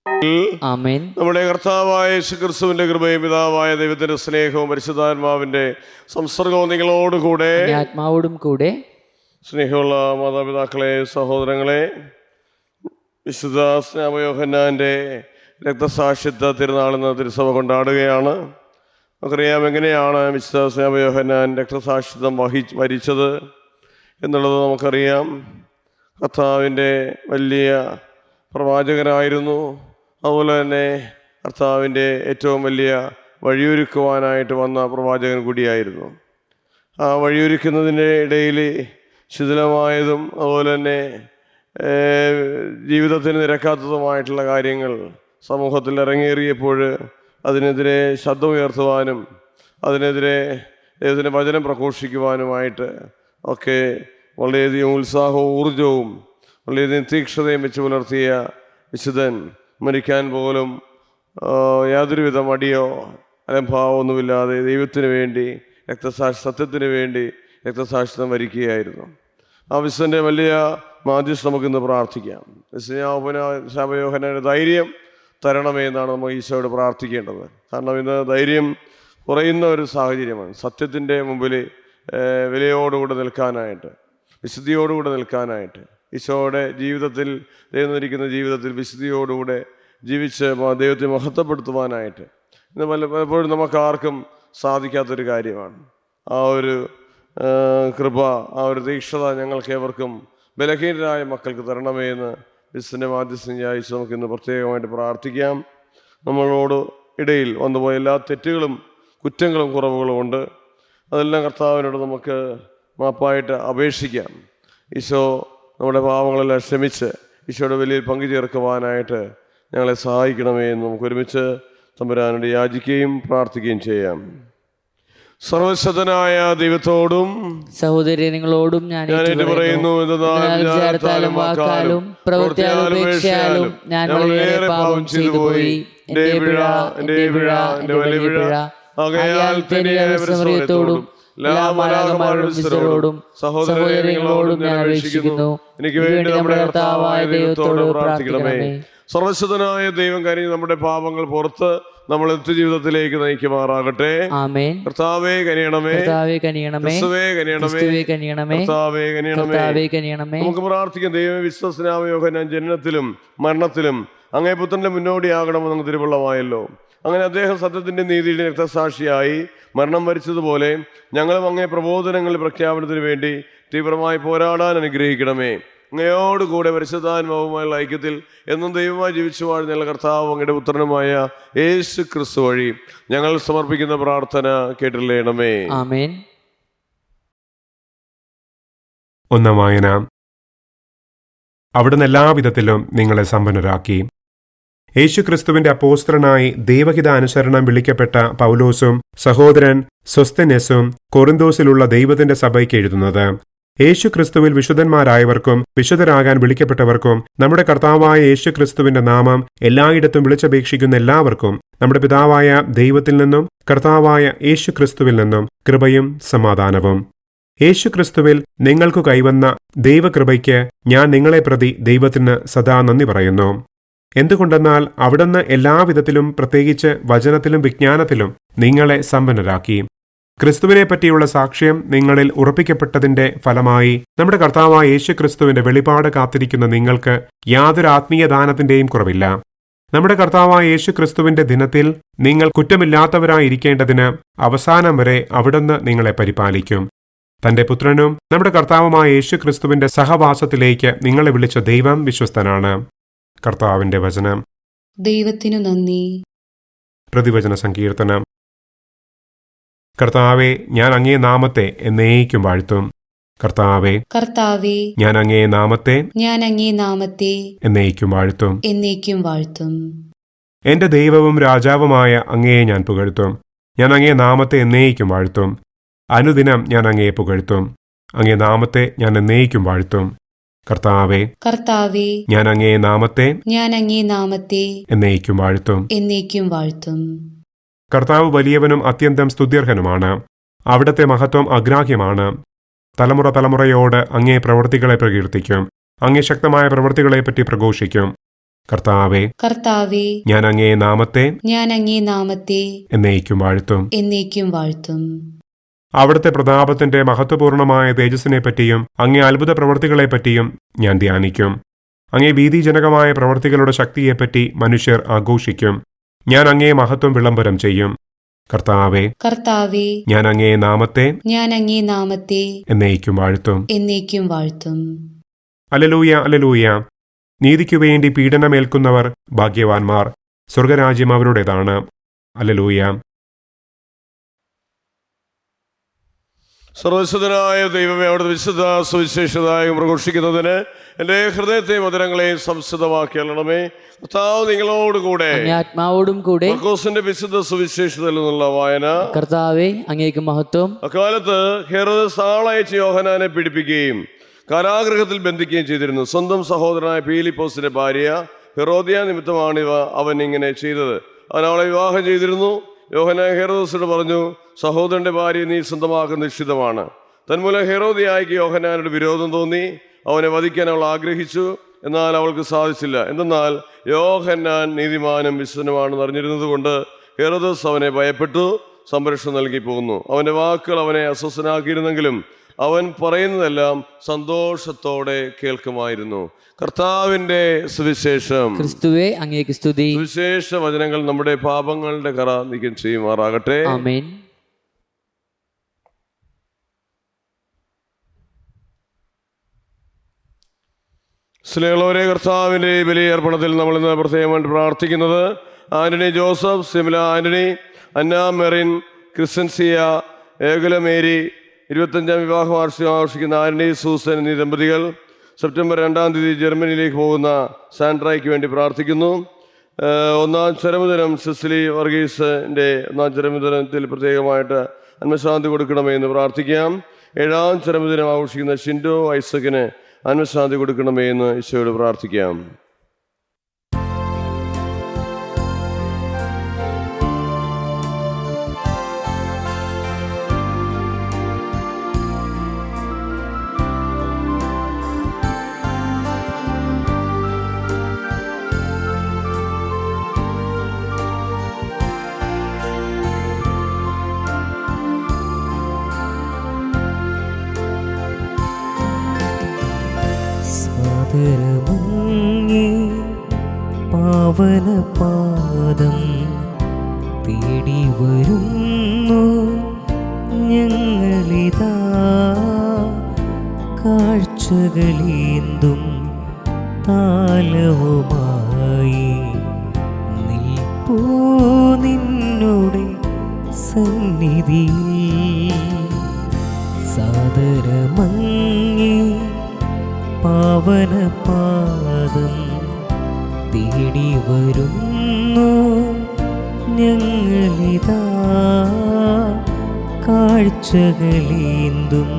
ആമേൻ. നമ്മുടെ കർത്താവായ യേശുക്രിസ്തുവിന്റെ കൃപയും പിതാവായ ദൈവത്തിന്റെ സ്നേഹവും പരിശുദ്ധാത്മാവിന്റെ സംസർഗവും നിങ്ങളോടുകൂടെ ആത്മാവോടും കൂടെ. സ്നേഹമുള്ള മാതാപിതാക്കളെ, സഹോദരങ്ങളെ, വിശുദ്ധ സ്നാപയോഹന്നാൻ്റെ രക്തസാക്ഷിത്വ തിരുനാളെന്ന തിരുസഭ കൊണ്ടാടുകയാണ്. നമുക്കറിയാം എങ്ങനെയാണ് വിശുദ്ധ സ്നാപയോഹന്നാൻ രക്തസാക്ഷിത്വം വരിച്ചത് എന്നുള്ളത് നമുക്കറിയാം. കർത്താവിൻ്റെ വലിയ പ്രവാചകനായിരുന്നു. അതുപോലെ തന്നെ കർത്താവിൻ്റെ ഏറ്റവും വലിയ വഴിയൊരുക്കുവാനായിട്ട് വന്ന പ്രവാചകൻ കൂടിയായിരുന്നു. ആ വഴിയൊരുക്കുന്നതിൻ്റെ ഇടയിൽ ശിഥിലമായതും അതുപോലെ തന്നെ ജീവിതത്തിന് നിരക്കാത്തതുമായിട്ടുള്ള കാര്യങ്ങൾ സമൂഹത്തിൽ ഇറങ്ങിയേറിയപ്പോൾ അതിനെതിരെ ശബ്ദമുയർത്തുവാനും അതിനെതിരെ ദൈവത്തിൻ്റെ വചനം പ്രഘോഷിക്കുവാനുമായിട്ട് ഒക്കെ വളരെയധികം ഉത്സാഹവും ഊർജവും വളരെയധികം തീക്ഷ്ണതയും വെച്ച് പുലർത്തിയ വിശുദ്ധൻ മരിക്കാൻ പോലും യാതൊരുവിധ മടിയോ അലംഭാവമൊന്നുമില്ലാതെ ദൈവത്തിന് വേണ്ടി സത്യത്തിന് വേണ്ടി രക്തസാക്ഷിത്വം വരിക്കുകയായിരുന്നു. ആ വിശുദ്ധൻ്റെ വലിയ മാധ്യസ്ഥം നമുക്കിന്ന് പ്രാർത്ഥിക്കാം. സ്നാപയോഹന്നാന്റെ ധൈര്യം തരണമേ എന്നാണ് നമ്മൾ ഈശോയോട് പ്രാർത്ഥിക്കേണ്ടത്. കാരണം ഇന്ന് ധൈര്യം കുറയുന്ന ഒരു സാഹചര്യമാണ്. സത്യത്തിൻ്റെ മുമ്പിൽ വിലയോടുകൂടെ നിൽക്കാനായിട്ട്, വിശുദ്ധിയോടുകൂടെ നിൽക്കാനായിട്ട്, ഈശോയുടെ ജീവിതത്തിൽ ദൈവന്നിരിക്കുന്ന ജീവിതത്തിൽ വിശുദ്ധിയോടുകൂടെ ജീവിച്ച് ദൈവത്തെ മഹത്വപ്പെടുത്തുവാനായിട്ട് ഇന്ന് പലപ്പോഴും നമുക്ക് ആർക്കും സാധിക്കാത്തൊരു കാര്യമാണ്. ആ ഒരു കൃപ, ആ ഒരു തീക്ഷണത ഞങ്ങൾക്ക് ഏവർക്കും ബലഹീനരായ മക്കൾക്ക് തരണമേ എന്ന് വിശുദ്ധൻ്റെ മാധ്യസ്ഥം യാചിച്ച് നമുക്കിന്ന് പ്രത്യേകമായിട്ട് പ്രാർത്ഥിക്കാം. നമ്മളോട് ഇടയിൽ വന്നുപോയ എല്ലാ തെറ്റുകളും കുറ്റങ്ങളും കുറവുകളും ഉണ്ട്. അതെല്ലാം കർത്താവിനോട് നമുക്ക് മാപ്പായിട്ട് അപേക്ഷിക്കാം. ഈശോ നമ്മുടെ പാവങ്ങളെല്ലാം ക്ഷമിച്ച് ഈശോയുടെ വലിയ പങ്കു ചേർക്കുവാനായിട്ട് ഞങ്ങളെ സഹായിക്കണമേ എന്ന് നമുക്ക് ഒരുമിച്ച് തമ്പുരാനോട് യാചിക്കുകയും പ്രാർത്ഥിക്കുകയും ചെയ്യാം. സർവശക്തനായ ദൈവത്തോടും സഹോദരി നിങ്ങളോടും ഞാൻ പറയുന്നു, വിചാരത്താലും വാക്കാലും പ്രവൃത്തിയാലും ഉപേക്ഷയാലും ഞാൻ വളരെയേറെ പാപം ചെയ്തു പോയി. എന്റെ പിഴ വലിയ പിഴ. ആകയാൽ സമയത്തോടും സഹോദരങ്ങളോടും ഞാൻ അപേക്ഷിക്കുന്നു, എനിക്ക് വേണ്ടി നമ്മുടെ കർത്താവായ ദൈവത്തോട് പ്രാർത്ഥിക്കണമേ. സർവശക്തനായ ദൈവം കനിഞ്ഞ് നമ്മുടെ പാപങ്ങൾ പുറത്ത് നമ്മൾ നിത്യജീവിതത്തിലേക്ക് നയിക്കുമാറാകട്ടെ. ആമേൻ. കർത്താവേ കനിയണമേ, നമുക്ക് പ്രാർത്ഥിക്കാം. ദൈവമേ, വിശുദ്ധ സ്നാപയോഹന്നാൻ ജനനത്തിലും മരണത്തിലും അങ്ങേ പുത്രന്റെ മുന്നോടിയാകണമെന്ന് നമുക്ക് തിരുവുള്ളമായല്ലോ. അങ്ങനെ അദ്ദേഹം സത്യത്തിന്റെ നീതിയുടെ രക്തസാക്ഷിയായി മരണം വരിച്ചതുപോലെ ഞങ്ങളും അങ്ങേ പ്രബോധനങ്ങളിൽ പ്രഖ്യാപനത്തിന് വേണ്ടി തീവ്രമായി പോരാടാൻ അനുഗ്രഹിക്കണമേ. അങ്ങയോടുകൂടെ പരിശുദ്ധാത്മാവുമായുള്ള ഐക്യത്തിൽ എന്നും ദൈവമായി ജീവിച്ചു വാഴുന്ന കർത്താവ് അങ്ങയുടെ പുത്രനുമായ യേശു ക്രിസ്തു വഴി ഞങ്ങൾ സമർപ്പിക്കുന്ന പ്രാർത്ഥന കേട്ടില്ലേണമേ. ആമേൻ. ഒന്നാം വായന. അവിടുന്ന് എല്ലാവിധത്തിലും നിങ്ങളെ സമ്പന്നരാക്കി. യേശുക്രിസ്തുവിന്റെ അപ്പോസ്തലനായി ദൈവഹിതാനുസരണം വിളിക്കപ്പെട്ട പൗലോസും സഹോദരൻ സൊസ്തെനെസും കൊറിന്തോസിലുള്ള ദൈവത്തിന്റെ സഭയ്ക്ക് എഴുതുന്നത്. യേശുക്രിസ്തുവിൽ വിശുദ്ധന്മാരായവർക്കും വിശുദ്ധരാകാൻ വിളിക്കപ്പെട്ടവർക്കും നമ്മുടെ കർത്താവായ യേശുക്രിസ്തുവിന്റെ നാമം എല്ലായിടത്തും വിളിച്ചപേക്ഷിക്കുന്ന എല്ലാവർക്കും നമ്മുടെ പിതാവായ ദൈവത്തിൽ നിന്നും കർത്താവായ യേശുക്രിസ്തുവിൽ നിന്നും കൃപയും സമാധാനവും. യേശുക്രിസ്തുവിൽ നിങ്ങൾക്കു കൈവന്ന ദൈവകൃപയ്ക്ക് ഞാൻ നിങ്ങളെ പ്രതി ദൈവത്തിന് സദാ നന്ദി പറയുന്നു. എന്തുകൊണ്ടെന്നാൽ അവിടുന്ന് എല്ലാവിധത്തിലും പ്രത്യേകിച്ച് വചനത്തിലും വിജ്ഞാനത്തിലും നിങ്ങളെ സമ്പന്നരാക്കി. ക്രിസ്തുവിനെ പറ്റിയുള്ള സാക്ഷ്യം നിങ്ങളിൽ ഉറപ്പിക്കപ്പെട്ടതിന്റെ ഫലമായി നമ്മുടെ കർത്താവായ യേശുക്രിസ്തുവിന്റെ വെളിപാട് കാത്തിരിക്കുന്ന നിങ്ങൾക്ക് യാതൊരു ആത്മീയ ദാനത്തിന്റെയും കുറവില്ല. നമ്മുടെ കർത്താവായ യേശുക്രിസ്തുവിന്റെ ദിനത്തിൽ നിങ്ങൾ കുറ്റമില്ലാത്തവരായിരിക്കേണ്ടതിന് അവസാനം വരെ അവിടുന്ന് നിങ്ങളെ പരിപാലിക്കും. തന്റെ പുത്രനും നമ്മുടെ കർത്താവുമായ യേശുക്രിസ്തുവിന്റെ സഹവാസത്തിലേക്ക് നിങ്ങളെ വിളിച്ച ദൈവം വിശ്വസ്തനാണ്. കർത്താവിന്റെ വചനം. ദൈവത്തിനു നന്ദി. പ്രതിവചന സങ്കീർത്തനം. കർത്താവേ, ഞാൻ അങ്ങേ നാമത്തെ എന്നേക്കും വാഴ്ത്തും. കർത്താവേ, കർത്താവേ, ഞാൻ അങ്ങേ നാമത്തെ എന്നേക്കും വാഴ്ത്തും. എന്റെ ദൈവവും രാജാവുമായ അങ്ങയെ ഞാൻ പുകഴ്ത്തും. ഞാൻ അങ്ങേ നാമത്തെ എന്നേക്കും വാഴ്ത്തും. അനുദിനം ഞാൻ അങ്ങയെ പുകഴ്ത്തും. അങ്ങേ നാമത്തെ ഞാൻ എന്നേക്കും വാഴ്ത്തും. കർത്താവേ, ഞാൻ അങ്ങേ നാമത്തെ എന്നേക്കും വാഴ്ത്തും. കർത്താവ് വലിയവനും അത്യന്തം സ്തുത്യർഹനുമാണ്. അവിടുത്തെ മഹത്വം അഗ്രാഹ്യമാണ്. തലമുറ തലമുറയോട് അങ്ങേ പ്രവൃത്തികളെ പ്രകീർത്തിക്കും. അങ്ങേ ശക്തമായ പ്രവൃത്തികളെപ്പറ്റി പ്രഘോഷിക്കും. കർത്താവെ, കർത്താവേ, ഞാൻ അങ്ങേ നാമത്തെ ഞാൻ അങ്ങേ നാമത്തെ എന്നേക്കും വാഴ്ത്തും. എന്നേക്കും വാഴ്ത്തും. അവിടുത്തെ പ്രതാപത്തിന്റെ മഹത്വപൂർണമായ തേജസ്സിനെപ്പറ്റിയും അങ്ങേ അത്ഭുത പ്രവൃത്തികളെപ്പറ്റിയും ഞാൻ ധ്യാനിക്കും. അങ്ങേ ഭീതിജനകമായ പ്രവൃത്തികളുടെ ശക്തിയെപ്പറ്റി മനുഷ്യർ ആഘോഷിക്കും. ഞാൻ അങ്ങേ മഹത്വം വിളംബരം ചെയ്യും. കർത്താവെ, കർത്താവേ, ഞാൻ അങ്ങേ നാമത്തെ ഞാൻ അങ്ങേ നാമത്തെ എന്നേക്കും വാഴ്ത്തും. എന്നേക്കും വാഴ്ത്തും. Hallelujah, hallelujah. നീതിക്കു വേണ്ടി പീഡനമേൽക്കുന്നവർ ഭാഗ്യവാന്മാർ, സ്വർഗരാജ്യം അവരുടേതാണ്. അലലൂയ. സർവശക്തനായ ദൈവമേ, അവിടുത്തെ വിശുദ്ധ സുവിശേഷതായും പ്രഘോഷിക്കുന്നതിന് എൻ്റെ ഹൃദയത്തെയും മധുരങ്ങളെയും സംസിതമാക്കി അല്ലണമേ. കർത്താവ് നിങ്ങളോടുകൂടെ, ആത്മാവോടും കൂടെ. മർക്കോസിന്റെ വിശുദ്ധ സുവിശേഷത്തിൽ നിന്നുള്ള വായന. കർത്താവേ, അങ്ങേക്ക് മഹത്വം. അക്കാലത്ത് ഹെരോദസ് ആളയച്ച് യോഹന്നാനെ പീഡിപ്പിക്കുകയും കാരാഗൃഹത്തിൽ ബന്ധിക്കുകയും ചെയ്തിരുന്നു. സ്വന്തം സഹോദരനായ പീലിപ്പോസിന്റെ ഭാര്യ ഹെറോദിയ നിമിത്തമാണ് അവൻ ഇങ്ങനെ ചെയ്തത്. അവൻ അവളെ വിവാഹം ചെയ്തിരുന്നു. യോഹന്നാൻ ഹെരോദസിനോട് പറഞ്ഞു, സഹോദരന്റെ ഭാര്യ നീ സ്വന്തമാക്കുന്ന നിശ്ചിതമാണ്. തന്മൂലം ഹെറോദിയായിക്ക് യോഹന്നാനോട് വിരോധം തോന്നി. അവനെ വധിക്കാൻ അവൾ ആഗ്രഹിച്ചു. എന്നാൽ അവൾക്ക് സാധിച്ചില്ല. എന്തെന്നാൽ യോഹന്നാൻ നീതിമാനും വിശ്വസനുമാണെന്ന് അറിഞ്ഞിരുന്നത് കൊണ്ട് ഹെരോദസ് അവനെ ഭയപ്പെട്ടു സംരക്ഷണം നൽകി പോകുന്നു. അവന്റെ വാക്കുകൾ അവനെ അസ്വസ്ഥനാക്കിയിരുന്നെങ്കിലും അവൻ പറയുന്നതെല്ലാം സന്തോഷത്തോടെ കേൾക്കുമായിരുന്നു. കർത്താവിന്റെ സുവിശേഷം. ക്രിസ്തുവേ, അങ്ങേക്ക് സ്തുതി. സുവിശേഷ വചനങ്ങൾ നമ്മുടെ പാപങ്ങളുടെ കറ നീക്കം ചെയ്യുമാറാകട്ടെ. ആമേൻ. സ്നേഹമുള്ളവരെ, കർത്താവിൻ്റെ ബലിയർപ്പണത്തിൽ നമ്മൾ ഇന്ന് പ്രത്യേകമായിട്ട് പ്രാർത്ഥിക്കുന്നത് ആന്റണി ജോസഫ്, സിമില ആന്റണി, അന്ന മെറിൻ, ക്രിസ്റ്റൻസിയ, ഏകല മേരി 25ാം വിവാഹ വാർഷികം ആഘോഷിക്കുന്ന ആന്റണി സൂസൻ എന്നീ ദമ്പതികൾ. സെപ്റ്റംബർ 2-ാം തീയതി ജർമ്മനിയിലേക്ക് പോകുന്ന സാൻഡ്രയ്ക്ക് വേണ്ടി പ്രാർത്ഥിക്കുന്നു. 1-ാം ചരമദിനം സിസിലി വർഗീസിൻ്റെ 1-ാം ചരമദിനത്തിൽ പ്രത്യേകമായിട്ട് അന്മശാന്തി കൊടുക്കണമേ എന്ന് പ്രാർത്ഥിക്കാം. 7-ാം ചരമദിനം ആഘോഷിക്കുന്ന ഷിൻഡോ ഐസക്കിന് അന്മശാന്തി കൊടുക്കണമേ എന്ന് ഈശോയോട് പ്രാർത്ഥിക്കാം. സാദരമങ്ങേ പാവനപാദം തേടി വരുന്നു ഞങ്ങളിതാ, കാഴ്ചകളേന്തും താലവുമായി നിൽപ്പൂ നിന്നുടെ സന്നിധിയിൽ. സാദരമങ്ങേ പാവനപാദം തേടി വരുന്നു ഞങ്ങളിതാ, കാഴ്ചകളേന്തും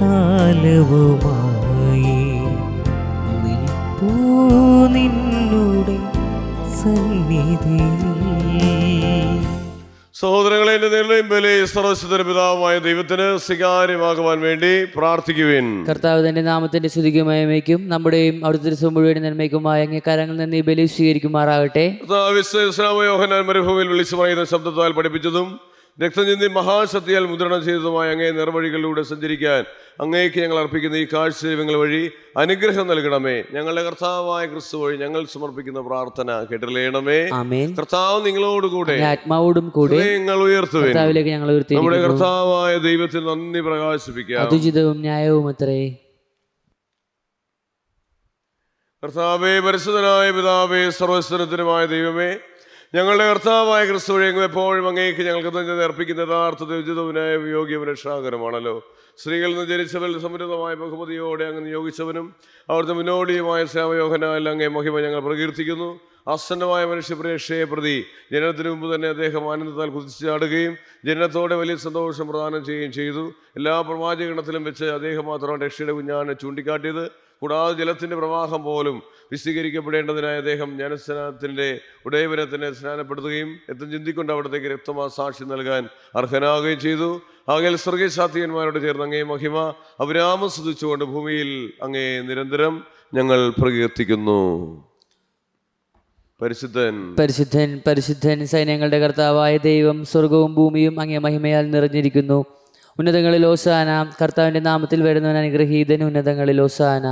താലവുമായി നിൽപ്പൂ നിന്നുടെ സന്നിധിയിൽ. സഹോദരങ്ങളെ, എൻ്റെ നേരിലെയും ബലി സർവശക്തന്റെ പിതാവുമായ ദൈവത്തിന് സ്വീകാര്യമാകുവാൻ വേണ്ടി പ്രാർത്ഥിക്കുവിൻ. കർത്താവ് തന്റെ നാമത്തിന്റെ സ്തുതിക്കും മഹിമയ്ക്കും നമ്മുടെയും അവിടുത്തെ ദിവസം മുഴുവൻ നന്മയ്ക്കുമായ അങ്ങേക്കാരങ്ങളിൽ നിന്ന് ഈ ബലി സ്വീകരിക്കുമാറാകട്ടെ. യോഹന്നാൻ മരുഭൂമിയിൽ വിളിച്ചു പറയുന്ന ശബ്ദത്താൽ പഠിപ്പിച്ചതും രക്തം ചിന്തി മഹാശക്തിയാൽ മുദ്രണം ചെയ്തതുമായ അങ്ങേ നിർവഴികളിലൂടെ സഞ്ചരിക്കാൻ അങ്ങേക്ക് ഞങ്ങൾ അർപ്പിക്കുന്ന ഈ കാഴ്ചദൈവങ്ങൾ വഴി അനുഗ്രഹം നൽകണമേ. ഞങ്ങളുടെ കർത്താവായ ക്രിസ്തു വഴി ഞങ്ങൾ സമർപ്പിക്കുന്ന പ്രാർത്ഥന കേട്ടറിയണമേ. കർത്താവ് നിങ്ങളോടുകൂടെ, ആത്മാവോടും കൂടെ. നിങ്ങൾ ഉയർത്തുവിൻ. ഞങ്ങൾ നമ്മുടെ കർത്താവായ ദൈവത്തിൽ നന്ദി പ്രകാശിപ്പിക്കാം. അതുചിതവും ന്യായവും അത്രേ. കർത്താവേ, പരിശുദ്ധനായ പിതാവേ, സർവ്വസ്വരത്തിനുമായ ദൈവമേ, ഞങ്ങളുടെ കർത്താവായ ക്രിസ്തു വഴി എപ്പോഴും അങ്ങേക്ക് ഞങ്ങൾക്ക് തന്നെ അർപ്പിക്കുന്ന യഥാർത്ഥത്തിൽ ഉചിതവുനായ യോഗ്യവും രക്ഷാകരമാണല്ലോ. സ്ത്രീകളിൽ നിന്ന് ജനിച്ചവരിൽ സമൃദ്ധമായ ബഹുമതിയോടെ അങ്ങ് നിയോഗിച്ചവനും അവിടുത്തെ മുന്നോടിയുമായ യോഹന്നാനിൽ അങ്ങേ മഹിമ ഞങ്ങൾ പ്രകീർത്തിക്കുന്നു. ആസന്നമായ മനുഷ്യപ്രേക്ഷയെ പ്രതി ജനനത്തിന് മുമ്പ് തന്നെ അദ്ദേഹം ആനന്ദത്താൽ കുതിച്ചാടുകയും ജനനത്തോടെ വലിയ സന്തോഷം പ്രദാനം ചെയ്യുകയും ചെയ്തു. എല്ലാ പ്രവാചകഗണത്തിലും വെച്ച് അദ്ദേഹം മാത്രമാണ് രക്ഷയുടെ കുഞ്ഞാണ് ചൂണ്ടിക്കാട്ടിയത്. കൂടാതെ ജലത്തിൻ്റെ പ്രവാഹം പോലും വിശദീകരിക്കപ്പെടേണ്ടതിനായി അദ്ദേഹം ജ്ഞാനസ്നാനത്തിൻ്റെ ഉടയവനത്തിനെ സ്നാനപ്പെടുത്തുകയും രക്തം ചിന്തിക്കൊണ്ട് അവിടത്തേക്ക് രക്തമാ സാക്ഷി നൽകാൻ അർഹനാവുകയും ചെയ്തു. ആകയാൽ സ്വർഗീയസാത്വികന്മാരോട് ചേർന്ന് അങ്ങേ മഹിമ അവിരാമം സ്തുതിച്ചുകൊണ്ട് ഭൂമിയിൽ അങ്ങേ നിരന്തരം ഞങ്ങൾ പ്രകീർത്തിക്കുന്നു. പരിശുദ്ധൻ പരിശുദ്ധൻ പരിശുദ്ധൻ സൈന്യങ്ങളുടെ കർത്താവായ ദൈവം സ്വർഗവും ഭൂമിയും അങ്ങേ മഹിമയാൽ നിറഞ്ഞിരിക്കുന്നു. ഉന്നതങ്ങളിൽ ഓസാന. കർത്താവിന്റെ നാമത്തിൽ വരുന്നവൻ അനുഗ്രഹീതൻ. ഉന്നതങ്ങളിൽ ഓസാന.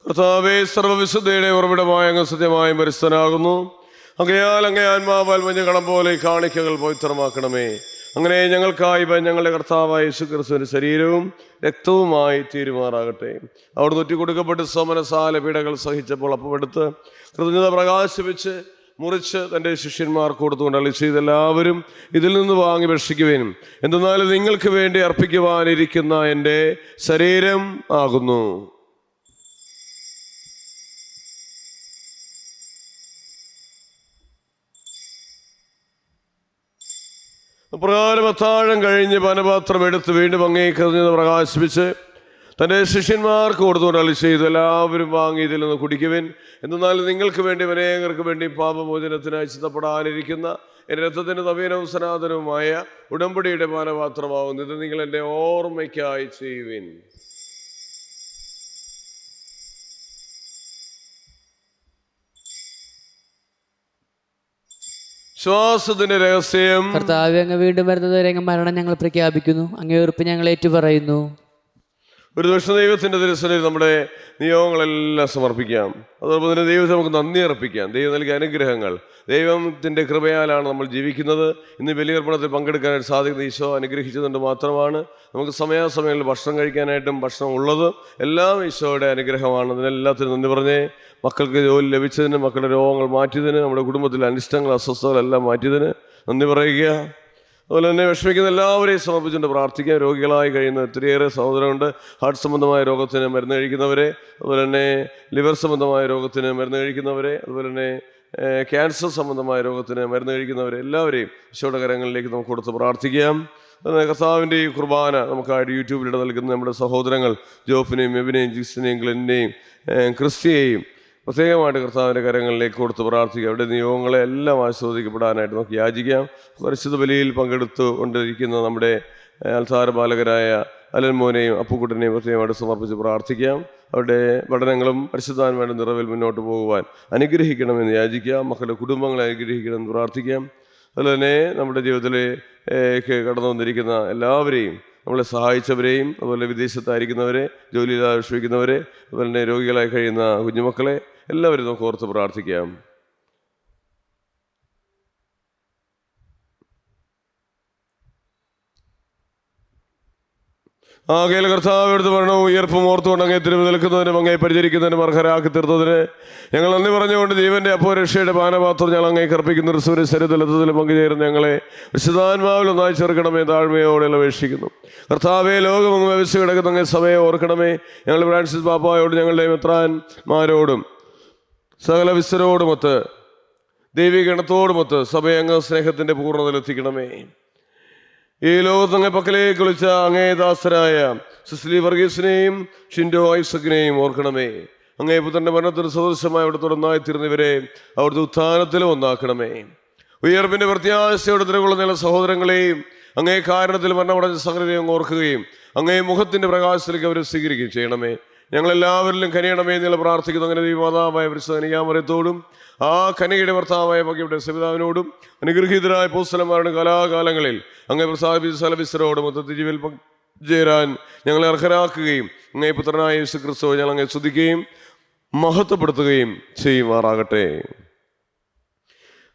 കർത്താവേ, സർവ്വവിശുദ്ധയുടെ ഉറവിടമായ അങ്ങ് സത്യമായും പരിശുദ്ധനാകുന്നു. അങ്ങയാൽ അങ്ങേ ആത്മാവാൽ മഞ്ഞകളം പോലെ ഈ കാണിക്കകൾ പവിത്രമാക്കണമേ. അങ്ങനെ ഞങ്ങൾക്കായി ഞങ്ങളുടെ കർത്താവായ യേശുക്രിസ്തുവിന്റെ ശരീരവും രക്തവുമായി തീരുമാറാകട്ടെ. അവിടെ തൊറ്റി കൊടുക്കപ്പെട്ട് സമനസാല പീഡകൾ സഹിച്ചപ്പോൾ അപ്പമെടുത്ത് കൃതജ്ഞത പ്രകാശിപ്പിച്ച് മുറിച്ച് തൻ്റെ ശിഷ്യന്മാർക്ക് കൊടുത്തുകൊണ്ട് അളി ചെയ്തെല്ലാവരും ഇതിൽ നിന്ന് വാങ്ങി ഭക്ഷിക്കുവാനും, എന്തെന്നാൽ നിങ്ങൾക്ക് വേണ്ടി അർപ്പിക്കുവാനിരിക്കുന്ന എൻ്റെ ശരീരം ആകുന്നു. പ്രകാരം അത്താഴം കഴിഞ്ഞ് പാനപാത്രം എടുത്ത് വീണ്ടും അങ്ങേ കൃതജ്ഞത പ്രകാശിപ്പിച്ച് തൻ്റെ ശിഷ്യന്മാർക്ക് കൊടുത്തുകൊണ്ട് അളി ചെയ്തു എല്ലാവരും വാങ്ങി ഇതിൽ നിന്ന് കുടിക്കുവിൻ. എന്നാൽ നിങ്ങൾക്ക് വേണ്ടി അനേകർക്ക് വേണ്ടി പാപമോചനത്തിനായി ചിന്തപ്പെടാനിരിക്കുന്ന എൻ്റെ രക്തത്തിൻ്റെ നവീനവും സനാതനവുമായ ഉടമ്പടിയുടെ പാനപാത്രമാകുന്നു. ഇത് നിങ്ങൾ എൻ്റെ ഓർമ്മയ്ക്കായി ചെയ്യുവിൻ. ശ്വാസത്തിന്റെ രഹസ്യം. കർത്താവേ, അങ്ങ് വീണ്ടും വരുന്നത് അങ്ങ് മരണം ഞങ്ങൾ പ്രഖ്യാപിക്കുന്നു. അങ്ങേ ഉറപ്പ് ഞങ്ങൾ ഏറ്റുപറയുന്നു. ഒരു ദിവസം ദൈവത്തിൻ്റെ തിരുസന്നിധിയിൽ നമ്മുടെ നിയോഗങ്ങളെല്ലാം സമർപ്പിക്കാം. അതോടൊപ്പം തന്നെ ദൈവത്തെ നമുക്ക് നന്ദി അർപ്പിക്കാം. ദൈവം നൽകിയ അനുഗ്രഹങ്ങൾ, ദൈവത്തിൻ്റെ കൃപയാലാണ് നമ്മൾ ജീവിക്കുന്നത്. ഇന്ന് ബലിയർപ്പണത്തിൽ പങ്കെടുക്കാനായിട്ട് സാധിക്കുന്ന ഈശോ അനുഗ്രഹിച്ചതുകൊണ്ട് മാത്രമാണ്. നമുക്ക് സമയാസമയങ്ങളിൽ ഭക്ഷണം കഴിക്കാനായിട്ടും ഭക്ഷണം ഉള്ളത് എല്ലാം ഈശോയുടെ അനുഗ്രഹമാണ്. അതിനെല്ലാത്തിനും നന്ദി പറഞ്ഞേ. മക്കൾക്ക് ജോലി ലഭിച്ചതിന്, മക്കളുടെ രോഗങ്ങൾ മാറ്റിയതിന്, നമ്മുടെ കുടുംബത്തിലെ അനിഷ്ടങ്ങൾ അസ്വസ്ഥതകളെല്ലാം മാറ്റിയതിന് നന്ദി പറയുക. അതുപോലെ തന്നെ വിഷമിക്കുന്ന എല്ലാവരെയും സമർപ്പിച്ചുകൊണ്ട് പ്രാർത്ഥിക്കുക. രോഗികളായി കഴിയുന്ന ഒത്തിരിയേറെ സഹോദരമുണ്ട്. ഹാർട്ട് സംബന്ധമായ രോഗത്തിന് മരുന്ന് കഴിക്കുന്നവരെ, അതുപോലെ തന്നെ ലിവർ സംബന്ധമായ രോഗത്തിന് മരുന്ന് കഴിക്കുന്നവരെ, അതുപോലെ തന്നെ ക്യാൻസർ സംബന്ധമായ രോഗത്തിന് മരുന്ന് കഴിക്കുന്നവരെ എല്ലാവരെയും ഈശോയുടെ കരങ്ങളിലേക്ക് നമുക്ക് കൊടുത്ത് പ്രാർത്ഥിക്കാം. കർത്താവിൻ്റെ ഈ കുർബാന നമുക്കായിട്ട് യൂട്യൂബിലിട നൽകുന്ന നമ്മുടെ സഹോദരങ്ങൾ ജോഫിനെയും മെബിനെയും ജിക്സിനെയും ഗ്ലെൻ്റെയും ക്രിസ്റ്റിയെയും പ്രത്യേകമായിട്ട് കർത്താവിൻ്റെ കരങ്ങളിലേക്ക് കൊടുത്ത് പ്രാർത്ഥിക്കുക. അവിടെ നിയോഗങ്ങളെ എല്ലാം ആസ്വദിക്കപ്പെടാനായിട്ട് നമുക്ക് യാചിക്കാം. പരിശുദ്ധ ബലിയിൽ പങ്കെടുത്തു കൊണ്ടിരിക്കുന്ന നമ്മുടെ അൽത്താര ബാലകരായ അലൻമോനെയും അപ്പുക്കുട്ടനെയും പ്രത്യേകമായിട്ട് സമർപ്പിച്ച് പ്രാർത്ഥിക്കാം. അവരുടെ പഠനങ്ങളും പരിശുദ്ധാത്മാവിന്റെ നിറവിൽ മുന്നോട്ട് പോകുവാൻ അനുഗ്രഹിക്കണമെന്ന് യാചിക്കാം. മക്കളുടെ കുടുംബങ്ങളെ അനുഗ്രഹിക്കണമെന്ന് പ്രാർത്ഥിക്കാം. അതുപോലെ തന്നെ നമ്മുടെ ജീവിതത്തിലേക്ക് കടന്നു വന്നിരിക്കുന്ന എല്ലാവരെയും, നമ്മളെ സഹായിച്ചവരെയും, അതുപോലെ വിദേശത്തായിരിക്കുന്നവരെ, ജോലിയില്ലാതെ വിഷമിക്കുന്നവരെ, അതുപോലെ തന്നെ രോഗികളായി കഴിയുന്ന കുഞ്ഞുമക്കളെ എല്ലാവരും നമുക്ക് ഓർത്ത് പ്രാർത്ഥിക്കാം. ആകയാൽ കർത്താവ് എടുത്ത് മരണവും ഉയർപ്പും ഓർത്തുകൊണ്ട് അങ്ങേ തിരുമ്പ് നിൽക്കുന്നതിനും അങ്ങേ പരിചരിക്കുന്നതിനും അർഹരാക്കി തീർത്തതിന് ഞങ്ങൾ നന്ദി പറഞ്ഞുകൊണ്ട് ജീവന്റെ അപ്പോരക്ഷയുടെ പാനപാത്രം ഞങ്ങൾ അങ്ങേ കർപ്പിക്കുന്ന റിസൂര്യ ശരീരത്തിലും പങ്കുചേരുന്ന ഞങ്ങളെ വിശുദ്ധാത്മാവിൽ ഒന്നായി ചേർക്കണമേ. താഴ്മയോടെ അപേക്ഷിക്കുന്നു. കർത്താവെ, ലോകമങ്ങ് വ്യവസ്ഥ കിടക്കുന്ന അങ്ങേ സമയം ഓർക്കണമേ. ഞങ്ങൾ ഫ്രാൻസിസ് പാപ്പായോടും ഞങ്ങളുടെ മെത്രാന്മാരോടും സകല വിസ്തരോടുമൊത്ത് ദൈവികഗണത്തോടുമൊത്ത് സഭയെ അങ്ങ് സ്നേഹത്തിൻ്റെ പൂർണ്ണതയിലെത്തിക്കണമേ. ഈ ലോകത്തങ്ങെ പക്കലേക്ക് വിളിച്ച അങ്ങേ ദാസരായ സിസ്ലി വർഗീസിനെയും ഷിൻഡോ ഐസക്കിനെയും ഓർക്കണമേ. അങ്ങേ പുത്രന്റെ മരണത്തിന് സദൃശമായി അവിടുത്തെ ഒന്നായി തീർന്നവരെ അവിടുത്തെ ഉത്ഥാനത്തിലും ഒന്നാക്കണമേ. ഉയർപ്പിന്റെ പ്രത്യാശയോടെ നിലകൊള്ളുന്ന സഹോദരങ്ങളെയും അങ്ങേ കാരണത്തിൽ മരണമടഞ്ഞ സകലരെയും ഓർക്കുകയും അങ്ങേ മുഖത്തിന്റെ പ്രകാശത്തിലേക്ക് അവരെ സ്വീകരിക്കുകയും ചെയ്യണമേ. ഞങ്ങളെല്ലാവരിലും കനിയണമേ എന്നുള്ള പ്രാർത്ഥിക്കുന്നു. അങ്ങനെ ദൈവമാതാവായ പരിശുദ്ധനിയാമരത്തോടും ആ കനികയുടെ ഭർത്താവായ പകയുടെ സവിതാവിനോടും അനുഗ്രഹീതരായ അപ്പോസ്തലന്മാരുടെ കലാകാലങ്ങളിൽ അങ്ങേ പ്രസാദിപ്പിച്ച സലവിസ്തരോടും മൊത്തത്തിൽ ജീവൽ ചേരാൻ ഞങ്ങളെ അർഹരാക്കുകയും അങ്ങേ പുത്രനായ യേശു ക്രിസ്തു ഞങ്ങൾ അങ്ങേ സ്തുതിക്കുകയും മഹത്വപ്പെടുത്തുകയും ചെയ്യുമാറാകട്ടെ.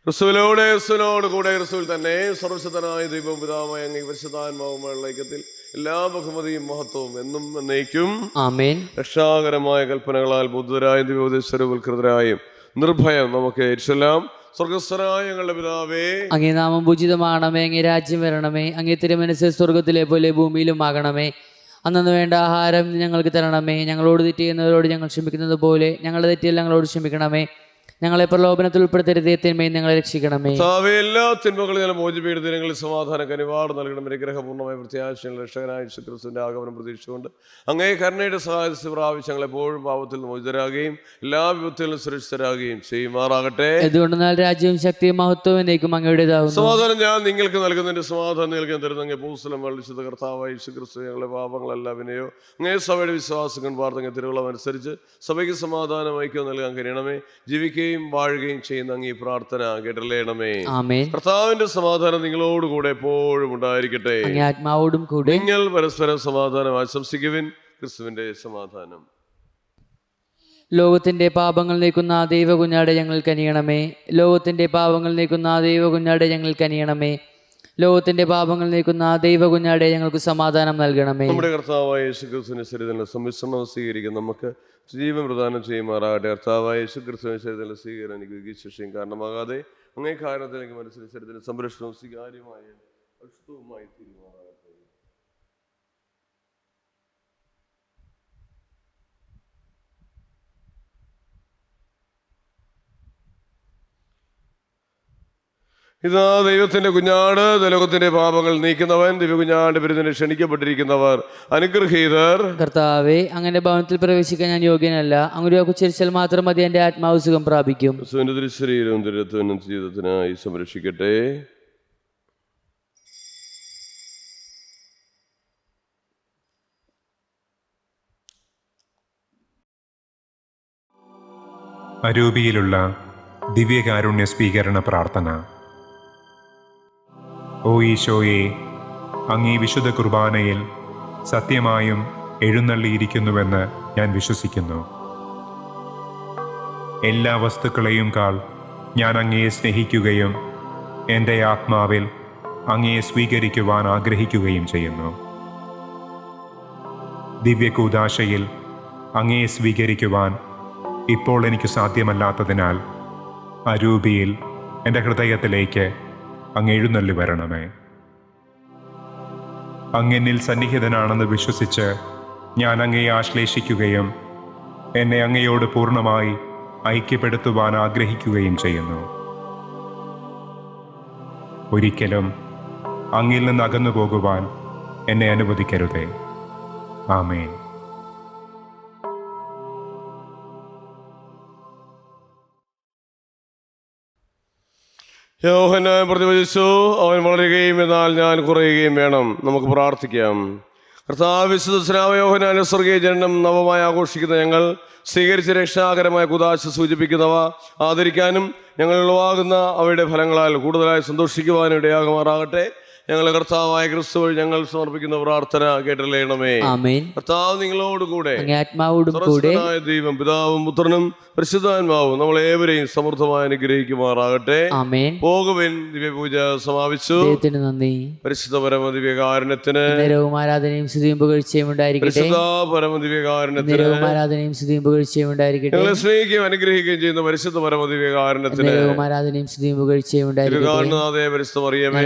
ക്രിസ്തുവിനോട് ക്രിസ്തുവിനോട് കൂടെ ക്രിസ്തുവിൽ തന്നെ സർവശക്തനായ ദൈവവും പിതാവുമായ അങ്ങേ പരിശുദ്ധാത്മാവുമായുള്ള ഐക്യത്തിൽ എല്ലാ ബഹുമതിയും മഹത്വവും എന്നും എന്നേക്കും ആമേൻ. രക്ഷാകരമായ കൽപ്പനകളാൽ ബുദ്ധരായ ദിവോദേശരവൽകൃതരായും നിർഭയം നമുക്ക് ചൊല്ലാം. സ്വർഗസ്ഥനായ ഞങ്ങളുടെ പിതാവേ, അങ്ങേ നാമം പൂജിതമാണമേ. അങ്ങേ രാജ്യം വരണമേ. അങ്ങേ തിരുമനസ്സ് സ്വർഗത്തിലെ പോലെ ഭൂമിയിലും ആകണമേ. അന്നു വേണ്ട ആഹാരം ഞങ്ങൾക്ക് തരണമേ. ഞങ്ങളോട് തെറ്റ് ചെയ്യുന്നവരോട് ഞങ്ങൾ ക്ഷമിക്കുന്നത് പോലെ ഞങ്ങളുടെ തെറ്റിൽ ഞങ്ങളോട് ക്ഷമിക്കണമേ. ഞങ്ങളെ പ്രലോഭനത്തിൽ ഉൾപ്പെടുത്തരുതേ, തിന്മയിൽ ഞങ്ങളെ രക്ഷിക്കണമേ. കർത്താവേ, എല്ലാ തിന്മകളും ഞാൻ മോചിപ്പിക്കുന്ന ദിനങ്ങളിൽ സമാധാനം കനിവാട് നൽകണം. അനുഗ്രഹപൂർണ്ണമായ പ്രത്യാശകൾ രക്ഷകനായ യേശുക്രിസ്തുവിന്റെ ആഗമനം പ്രതീക്ഷിച്ചുകൊണ്ട് അങ്ങേ കരുണയുടെ സഹായത്തിൽ പ്രാപിച്ച് ഞങ്ങൾ എപ്പോഴും പാപത്തിൽ മോചിതരാകുകയും എല്ലാ വിപത്തുകളിലും സുരക്ഷിതരാകുകയും ചെയ്യുമാറാകട്ടെ. എന്തുകൊണ്ടെന്നാൽ രാജ്യവും ശക്തിയും മഹത്വവും എന്നേക്കും അങ്ങയുടേതാകുന്നു. സമാധാനം ഞാൻ നിങ്ങൾക്ക് നൽകുന്നതിന്റെ സമാധാനം നിങ്ങൾക്ക് തരുന്ന അങ്ങേ പൂസ്തലം വിളിച്ചത് കർത്താവായ യേശുക്രിസ്തു ഞങ്ങളുടെ പാപങ്ങളല്ല വിനയോ അങ്ങേ സഭയുടെ വിശ്വാസങ്ങൾ വാർത്തങ്ങ തിരുവള്ളം അനുസരിച്ച് സഭയ്ക്ക് സമാധാനം ഐക്യം നൽകാൻ കഴിയണമേ. ജീവിക്കുകയും വാഴുകയും ചെയ്യുന്ന അങ്ങ് ഈ പ്രാർത്ഥന കേട്ടല്ലേണമേ. ആമേൻ. കർത്താവിന്റെ സമാധാനം നിങ്ങളോടുകൂടെ എപ്പോഴും ഉണ്ടായിരിക്കട്ടെ. അങ്ങേ ആത്മാവോടും കൂടെ. നിങ്ങൾ പരസ്പരം സമാധാനം ആശംസിക്കുവിൻ. ക്രിസ്തുവിന്റെ സമാധാനം. ലോകത്തിന്റെ പാപങ്ങൾ നീക്കുന്ന ദൈവ കുഞ്ഞാടെ ഞങ്ങൾ കനിയണമേ. ലോകത്തിന്റെ പാപങ്ങൾ നീക്കുന്ന ദൈവ കുഞ്ഞാടെ ഞങ്ങൾ കനിയണമേ. ലോകത്തിന്റെ പാപങ്ങൾ നീക്കുന്ന ദൈവ കുഞ്ഞാടെ ഞങ്ങൾക്ക് സമാധാനം നൽകണമേ. നമ്മുടെ കർത്താവായ യേശുക്രിസ്തുവിന്റെ ശരീരത്തിലെ സമ്മിശ്രണം സ്വീകരിക്കും നമുക്ക് ജീവൻ പ്രദാനം ചെയ്യുമാറാകട്ടെ. കർത്താവായ യേശുക്രിസ്തുവിന്റെ ശരീരത്തിലെ സ്വീകരണം എനിക്ക് ശിക്ഷയും കാരണമാകാതെ അങ്ങേ കാരണത്തിൽ എനിക്ക് മനസ്സിലെ ശരീരത്തിന്റെ സംരക്ഷണവും സ്വീകാര്യമായ അക്ഷുതവുമായി തീരുമാറാകട്ടെ. ഇതാ ദൈവത്തിന്റെ കുഞ്ഞാട്, ലോകത്തിന്റെ പാപങ്ങൾ നീക്കുന്നവൻ, ദിവ്യകുഞ്ഞാട് പെരുന്നിന് ക്ഷണിക്കപ്പെട്ടിരിക്കുന്നവർ അനുഗ്രഹീതർ. കർത്താവേ, അങ്ങനെ ഭവനത്തിൽ പ്രവേശിക്കാൻ ഞാൻ യോഗ്യനല്ല. അങ്ങ് ഉച്ചരിച്ചാൽ മാത്രം മതി, എന്റെ ആത്മാവ് സുഖം പ്രാപിക്കും. ക്രിസ്തുവിന്റെ തിരുശരീരവും തിരുരത്വനും ജീവിതത്തിനായി സംരക്ഷിക്കട്ടെ. അരൂപിയിലുള്ള ദിവ്യകാരുണ്യ സ്വീകരണ പ്രാർത്ഥന. ഓ ഈശോയെ, അങ്ങീ വിശുദ്ധ കുർബാനയിൽ സത്യമായും എഴുന്നള്ളിയിരിക്കുന്നുവെന്ന് ഞാൻ വിശ്വസിക്കുന്നു. എല്ലാ വസ്തുക്കളെയും കാൾ ഞാൻ അങ്ങയെ സ്നേഹിക്കുകയും എൻ്റെ ആത്മാവിൽ അങ്ങയെ സ്വീകരിക്കുവാൻ ആഗ്രഹിക്കുകയും ചെയ്യുന്നു. ദിവ്യകൂദാശയിൽ അങ്ങയെ സ്വീകരിക്കുവാൻ ഇപ്പോൾ എനിക്ക് സാധ്യമല്ലാത്തതിനാൽ അരൂപിയിൽ എൻ്റെ ഹൃദയത്തിലേക്ക് അങ്ങ് എഴുന്നള്ളി വരണമേ. അങ്ങെന്നിൽ സന്നിഹിതനാണെന്ന് വിശ്വസിച്ച് ഞാൻ അങ്ങയെ ആശ്ലേഷിക്കുകയും എന്നെ അങ്ങയോട് പൂർണ്ണമായി ഐക്യപ്പെടുത്തുവാൻ ആഗ്രഹിക്കുകയും ചെയ്യുന്നു. ഒരിക്കലും അങ്ങിൽ നിന്ന് അകന്നു പോകുവാൻ എന്നെ അനുവദിക്കരുതേ. ആമേൻ. യോഹന്നാൻ പ്രതിവചിച്ചു, അവൻ വളരുകയും എന്നാൽ ഞാൻ കുറയുകയും വേണം. നമുക്ക് പ്രാർത്ഥിക്കാം. കർത്താവ്, വിശുദ്ധ സ്നാപക യോഹന്നാന്റെ സ്വർഗീയ ജനനം നവമായി ആഘോഷിക്കുന്ന ഞങ്ങൾ സ്വീകരിച്ച രക്ഷാകരമായ കുദാശ സൂചിപ്പിക്കുന്നവ ആദരിക്കാനും ഞങ്ങൾ ഉളവാകുന്ന അവയുടെ ഫലങ്ങളാൽ കൂടുതലായി സന്തോഷിക്കുവാനും ഇടയാകുമാറാകട്ടെ. ഞങ്ങളെ കർത്താവായ ക്രിസ്തു വഴി ഞങ്ങൾ സമർപ്പിക്കുന്ന പ്രാർത്ഥന കേട്ടല്ലേണമേ. ആമേൻ. കർത്താവ് നിങ്ങളോടുകൂടെ, ആത്മാവോടും കൂടെ. ദൈവം പിതാവും പുത്രനും പരിശുദ്ധാത്മാവും നമ്മളേവരെയും സമൃദ്ധമായി അനുഗ്രഹിക്കുമാറാകട്ടെ. ആമേൻ. പോകുവിൻ. ദിവ്യപൂജ സമാപിച്ചു. ദൈവത്തിന് നന്ദി. പരിശുദ്ധ പരമ ദിവ്യകാരുണ്യത്തിന് ആരാധനയും സ്തുതിയും പുകഴ്ചയും ഉണ്ടായിരിക്കട്ടെ. പരിശുദ്ധ പരമ ദിവ്യകാരുണ്യത്തിന് ആരാധനയും സ്തുതിയും പുകഴ്ചയും ഉണ്ടായിരിക്കട്ടെ. ഞങ്ങളെ സ്നേഹിക്കുകയും അനുഗ്രഹിക്കുകയും ചെയ്യുന്ന പരിശുദ്ധ പരമ ദിവ്യകാരുണ്യത്തിന് ആരാധനയും സ്തുതിയും പുകഴ്ചയും ഉണ്ടായിരിക്കട്ടെ. പരിശുദ്ധ മറിയമേ,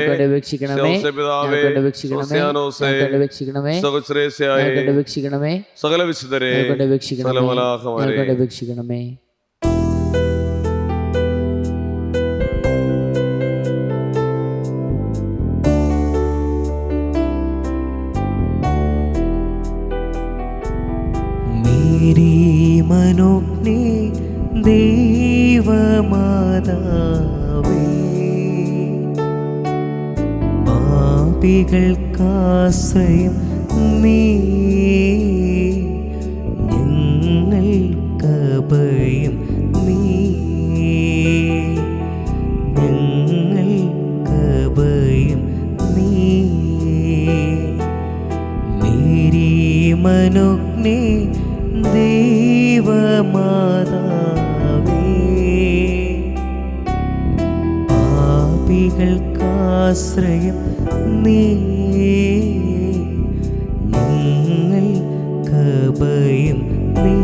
അപേക്ഷിക്കണമേ. സകല വിശുദ്ധരെ, സകല മലാഖമാരെ അപേക്ഷിക്കണമേ. മേരി മനോജ്ഞേ ദൈവമാതാവേ, പാപികൾക്കാശ്രയം നീ, ഞങ്ങൾക്കഭയം നീ, ഞങ്ങൾക്കഭയം നീ. മേരി മനോജ്ഞേ ദൈവമാതാവേ, പാപികൾക്കാശ്രയം നീ, ഞങ്ങൾക്കഭയം നീ.